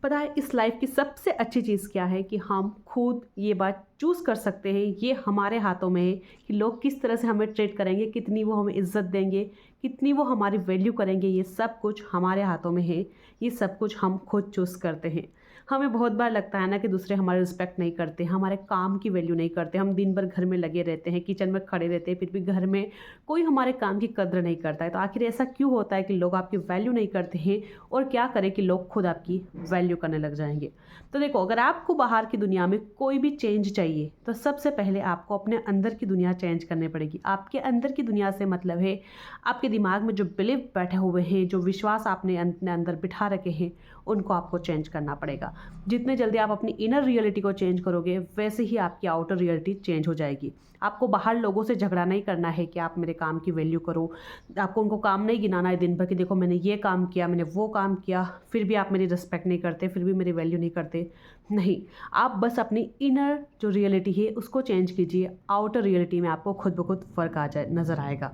पता है इस लाइफ की सबसे अच्छी चीज़ क्या है कि हम खुद ये बात चूज़ कर सकते हैं। ये हमारे हाथों में है कि लोग किस तरह से हमें ट्रीट करेंगे, कितनी वो हमें इज़्ज़त देंगे, कितनी वो हमारी वैल्यू करेंगे। ये सब कुछ हमारे हाथों में है। ये सब कुछ हम खुद चूज़ करते हैं। हमें बहुत बार लगता है ना कि दूसरे हमारी रिस्पेक्ट नहीं करते, हमारे काम की वैल्यू नहीं करते। हम दिन भर घर में लगे रहते हैं, किचन में खड़े रहते हैं, फिर भी घर में कोई हमारे काम की कद्र नहीं करता है। तो आखिर ऐसा क्यों होता है कि लोग आपकी वैल्यू नहीं करते हैं, और क्या करें कि लोग खुद आपकी वैल्यू करने लग जाएंगे। तो देखो, अगर आपको बाहर की दुनिया में कोई भी चेंज चाहिए तो सबसे पहले आपको अपने अंदर की दुनिया चेंज करनी पड़ेगी। आपके अंदर की दुनिया से मतलब है आपके दिमाग में जो बिलीव बैठे हुए हैं, जो विश्वास आपने अपने अंदर बिठा रखे हैं, उनको आपको चेंज करना पड़ेगा। जितने जल्दी आप अपनी इनर रियलिटी को चेंज करोगे, वैसे ही आपकी आउटर रियलिटी चेंज हो जाएगी। आपको बाहर लोगों से झगड़ा नहीं करना है कि आप मेरे काम की वैल्यू करो। आपको उनको काम नहीं गिनाना है दिन भर कि देखो मैंने ये काम किया, मैंने वो काम किया, फिर भी आप मेरी रिस्पेक्ट नहीं करते, फिर भी मेरी वैल्यू नहीं करते। नहीं, आप बस अपनी इनर जो रियलिटी है उसको चेंज कीजिए। आउटर रियलिटी में आपको खुद ब खुद फ़र्क आ जाए नज़र आएगा।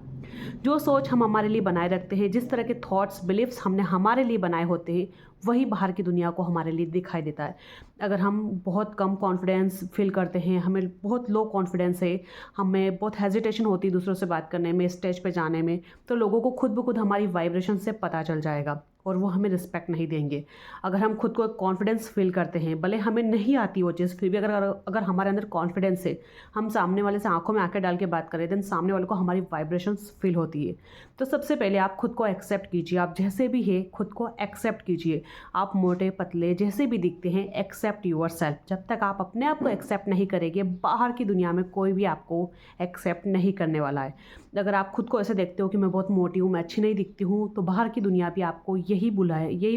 जो सोच हम हमारे लिए बनाए रखते हैं, जिस तरह के थॉट्स बिलीव्स हमने हमारे लिए बनाए होते हैं, वही बाहर की दुनिया को हमारे लिए दिखाई देता है। अगर हम बहुत कम कॉन्फिडेंस फील करते हैं, हमें बहुत लो कॉन्फिडेंस है, हमें बहुत हेजिटेशन होती है दूसरों से बात करने में, स्टेज पे जाने में, तो लोगों को खुद ब खुद हमारी वाइब्रेशन से पता चल जाएगा और वो हमें रिस्पेक्ट नहीं देंगे। अगर हम खुद को कॉन्फिडेंस फील करते हैं, भले हमें नहीं आती वो चीज़, फिर भी अगर हमारे अंदर कॉन्फिडेंस है, हम सामने वाले से आंखों में आंखें डाल के बात करें, देन सामने वाले को हमारी वाइब्रेशंस फील होती है। तो सबसे पहले आप खुद को एक्सेप्ट कीजिए। आप जैसे भी है खुद को एक्सेप्ट कीजिए। आप मोटे पतले जैसे भी दिखते हैं, एक्सेप्ट यूर सेल्फ। जब तक आप अपने आप को एक्सेप्ट नहीं करेंगे, बाहर की दुनिया में कोई भी आपको एक्सेप्ट नहीं करने वाला है। अगर आप खुद को ऐसे देखते हो कि मैं बहुत मोटी हूँ, मैं अच्छी नहीं दिखती हूँ, तो बाहर की दुनिया भी आपको यही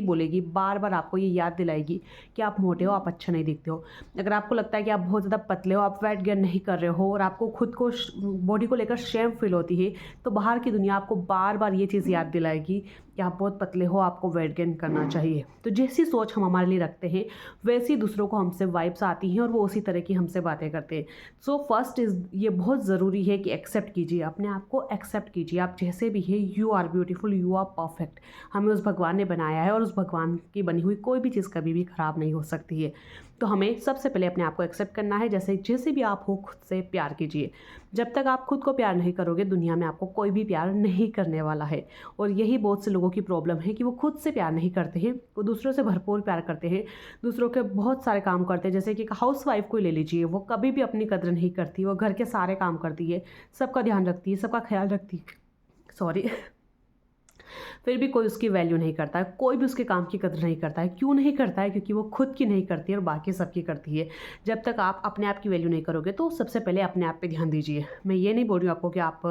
बोलेगी, बार बार आपको ये याद दिलाएगी कि आप मोटे हो, आप अच्छा नहीं दिखते हो। अगर आपको लगता है कि आप बहुत ज़्यादा पतले हो, आप वेट गेन नहीं कर रहे हो, और आपको खुद को बॉडी को लेकर शेम फील होती है, तो बाहर की दुनिया आपको बार बार ये चीज़ याद दिलाएगी कि आप बहुत पतले हो, आपको वेट गेन करना चाहिए। तो जैसी सोच हम हमारे लिए रखते हैं, वैसी दूसरों को हमसे वाइब्स आती हैं और वो उसी तरह की हमसे बातें करते हैं। सो फर्स्ट इज़ ये बहुत ज़रूरी है कि एक्सेप्ट कीजिए, अपने आप को एक्सेप्ट कीजिए। आप जैसे भी है, you are beautiful, you are perfect. हमें उस भगवान ने बनाया है और उस भगवान की बनी हुई कोई भी चीज़ कभी भी ख़राब नहीं हो सकती है। तो हमें सबसे पहले अपने आप को एक्सेप्ट करना है। जैसे भी आप हो, खुद से प्यार कीजिए। जब तक आप खुद को प्यार नहीं करोगे, दुनिया में आपको कोई भी प्यार नहीं करने वाला है। और यही बहुत से लोगों की प्रॉब्लम है कि वो खुद से प्यार नहीं करते हैं, वो दूसरों से भरपूर प्यार करते हैं, दूसरों के बहुत सारे काम करते हैं। जैसे कि हाउस वाइफ को ले लीजिए, वो कभी भी अपनी कदर नहीं करती, वो घर के सारे काम करती है, सबका ध्यान रखती है, सबका ख्याल रखती है, सॉरी, फिर भी कोई उसकी वैल्यू नहीं करता है, कोई भी उसके काम की कदर नहीं करता है। क्यों नहीं करता है? क्योंकि वो खुद की नहीं करती है और बाकी सबकी करती है। जब तक आप अपने आप की वैल्यू नहीं करोगे, तो सबसे पहले अपने आप पे ध्यान दीजिए। मैं ये नहीं बोल रही हूँ आपको कि आप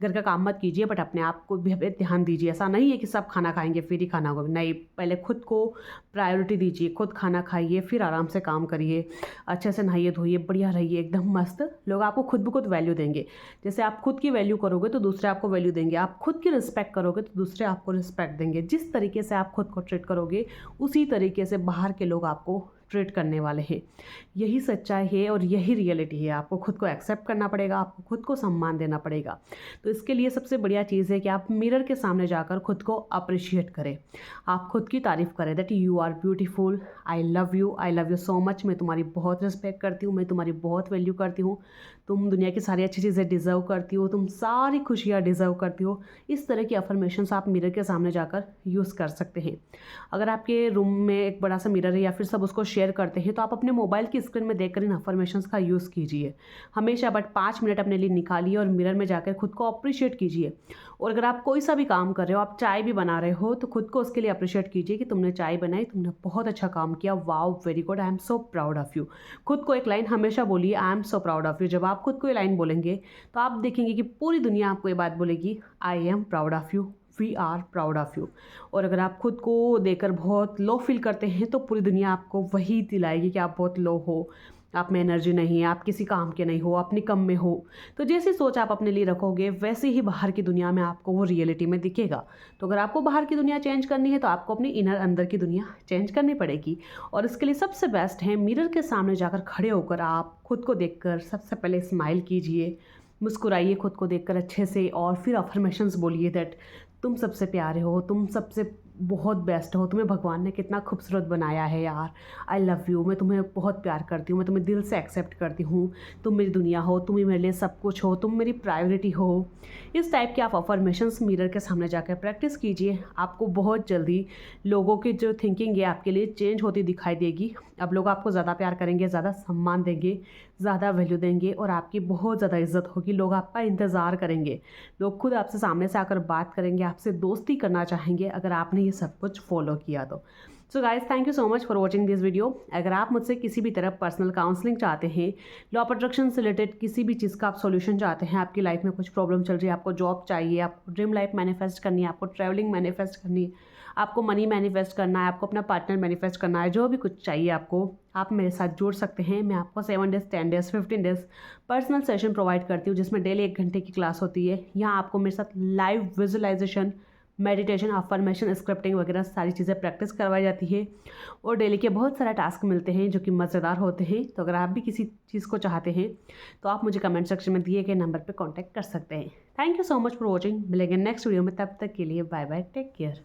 घर का काम मत कीजिए, बट अपने आप को भी ध्यान दीजिए। ऐसा नहीं है कि सब खाना खाएंगे फिर ही खाना होगा, नहीं, पहले खुद को प्रायोरिटी दीजिए। खुद खाना खाइए, फिर आराम से काम करिए, अच्छे से नहाइए धोइए, बढ़िया रहिए, एकदम मस्त। लोग आपको खुद ब खुद वैल्यू देंगे। जैसे आप खुद की वैल्यू करोगे तो दूसरे आपको वैल्यू देंगे। आप खुद की रिस्पेक्ट करोगे तो दूसरे आपको रिस्पेक्ट देंगे। जिस तरीके से आप खुद को ट्रीट करोगे, उसी तरीके से बाहर के लोग आपको ट्रीट करने वाले हैं। यही सच्चाई है और यही रियलिटी है। आपको खुद को एक्सेप्ट करना पड़ेगा, आपको खुद को सम्मान देना पड़ेगा। तो इसके लिए सबसे बढ़िया चीज़ है कि आप मिरर के सामने जाकर खुद को अप्रिशिएट करें। आप खुद की तारीफ़ करें, that you are beautiful, I love you so much. मैं तुम्हारी बहुत रिस्पेक्ट करती हूँ, मैं तुम्हारी बहुत वैल्यू करती हूँ। तुम दुनिया की सारी अच्छी चीज़ें डिज़र्व करती हो, तुम सारी खुशियाँ डिज़र्व करती हो। इस तरह की अफर्मेशंस आप मिरर के सामने जाकर यूज़ कर सकते हैं। अगर आपके रूम में एक बड़ा सा मिरर है या फिर सब उसको शेयर करते हैं, तो आप अपने मोबाइल की स्क्रीन में देखकर इन अफर्मेशंस का यूज़ कीजिए हमेशा। बट 5 मिनट अपने लिए निकालिए और मिरर में जाकर खुद को अप्रिशिएट कीजिए। और अगर आप कोई सा भी काम कर रहे हो, आप चाय भी बना रहे हो, तो खुद को उसके लिए अप्रिशिएट कीजिए कि तुमने चाय बनाई, तुमने बहुत अच्छा काम किया, wow, very good, I am so proud of you. खुद को एक लाइन हमेशा बोलिए, I am so proud of you. जब आप खुद को ये लाइन बोलेंगे, तो आप देखेंगे कि पूरी दुनिया आपको ये बात बोलेगी, I am proud of you, we are proud of you. और अगर आप खुद को देकर बहुत लो फील करते हैं, तो पूरी दुनिया आपको वही दिलाएगी कि आप बहुत लो हो, आप में एनर्जी नहीं है, आप किसी काम के नहीं हो, आप निकम में हो। तो जैसी सोच आप अपने लिए रखोगे, वैसे ही बाहर की दुनिया में आपको वो रियलिटी में दिखेगा। तो अगर आपको बाहर की दुनिया चेंज करनी है, तो आपको अपनी इनर अंदर की दुनिया चेंज करनी पड़ेगी। और इसके लिए सबसे बेस्ट है, मिरर के सामने जाकर खड़े होकर आप खुद को देखकर सबसे पहले स्माइल कीजिए, मुस्कुराइए खुद को देखकर अच्छे से, और फिर अफर्मेशंस बोलिए दैट तुम सबसे प्यारे हो, तुम सबसे बहुत बेस्ट हो, तुम्हें भगवान ने कितना खूबसूरत बनाया है यार, आई लव यू, मैं तुम्हें बहुत प्यार करती हूँ, मैं तुम्हें दिल से एक्सेप्ट करती हूँ, तुम मेरी दुनिया हो, तुम ही मेरे लिए सब कुछ हो, तुम मेरी प्रायोरिटी हो। इस टाइप के आप अफर्मेशंस मिरर के सामने जाकर प्रैक्टिस कीजिए। आपको बहुत जल्दी लोगों की जो थिंकिंग है आपके लिए चेंज होती दिखाई देगी। अब लोग आपको ज़्यादा प्यार करेंगे, ज़्यादा सम्मान देंगे, ज़्यादा वैल्यू देंगे और आपकी बहुत ज़्यादा इज्जत होगी। लोग आपका इंतज़ार करेंगे, लोग खुद आपसे सामने से आकर बात करेंगे, आपसे दोस्ती करना चाहेंगे अगर आपने ये सब कुछ फॉलो किया तो। So guys, thank you so much for watching this video. अगर आप मुझसे किसी भी तरह पर्सनल काउंसलिंग चाहते हैं, लॉ ऑफ अट्रैक्शन से रिलेटेड किसी भी चीज़ का आप सॉल्यूशन चाहते हैं, आपकी लाइफ में कुछ प्रॉब्लम चल रही है, आपको जॉब चाहिए, आपको ड्रीम लाइफ मैनिफेस्ट करनी है, आपको ट्रैवलिंग मैनिफेस्ट करनी है, आपको मनी मैनिफेस्ट करना है, आपको अपना पार्टनर मैनिफेस्ट करना है, जो भी कुछ चाहिए आपको, आप मेरे साथ जुड़ सकते हैं। मैं आपको 7 days, 10 days, 15 days personal session provide करती हूँ, जिसमें डेली 1 घंटे की क्लास होती है। यहाँ आपको मेरे साथ live visualisation, meditation, affirmation, scripting वगैरह सारी चीज़ें प्रैक्टिस करवाई जाती है और डेली के बहुत सारा टास्क मिलते हैं जो कि मज़ेदार होते हैं। तो अगर आप भी किसी चीज़ को चाहते हैं तो आप मुझे कमेंट सेक्शन में दिए गए नंबर पर कॉन्टैक्ट कर सकते हैं। Thank you so much for watching. मिलेंगे नेक्स्ट वीडियो में, तब तक के लिए बाय बाय, टेक केयर।